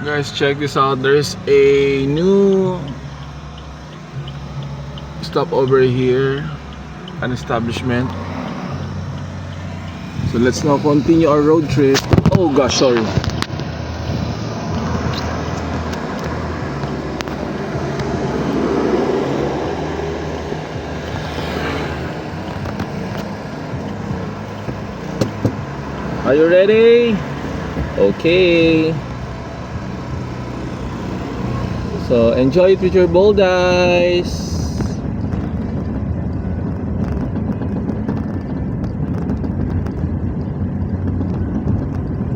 Guys, check this out. There's a new stop over here, an establishment. So let's now continue our road trip. Oh gosh, sorry. Are you ready? Okay. So enjoy it with your bold eyes.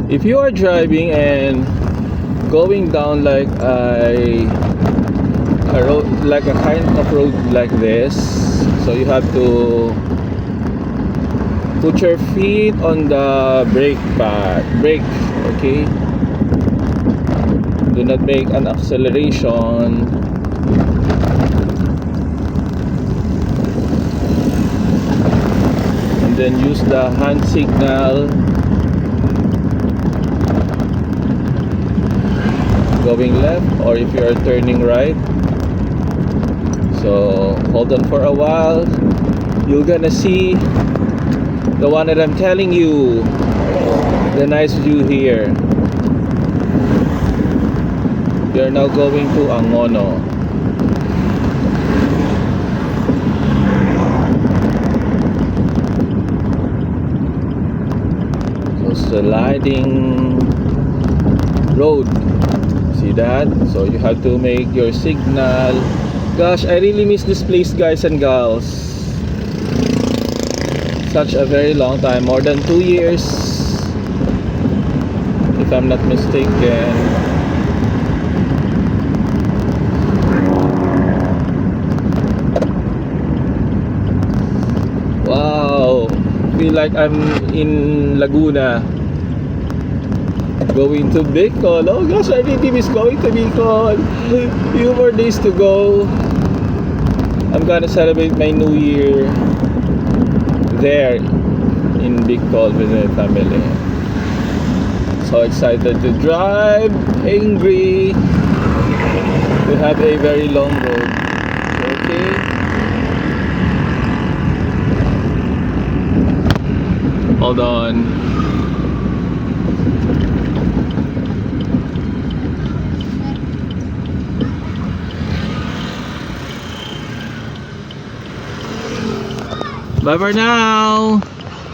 If you are driving and going down like a road, like a kind of road like this, so you have to put your feet on the brake pad, okay? Do not make an acceleration. And then use the hand signal going left, or if you are turning right. So hold on for a while. You're gonna see the one that I'm telling you, the nice view here. We are now going to Angono. So sliding road. See that? So you have to make your signal. Gosh, I really miss this place, guys and gals. Such a very long time, more than 2 years, if I'm not mistaken. Wow, feel like I'm in Laguna, going to Bicol. Oh gosh, I really miss going to Bicol. Few more days to go. I'm gonna celebrate my New Year there in Bicol with my family. So excited to drive, angry to have a very long road. Okay. Hold on. Bye for now.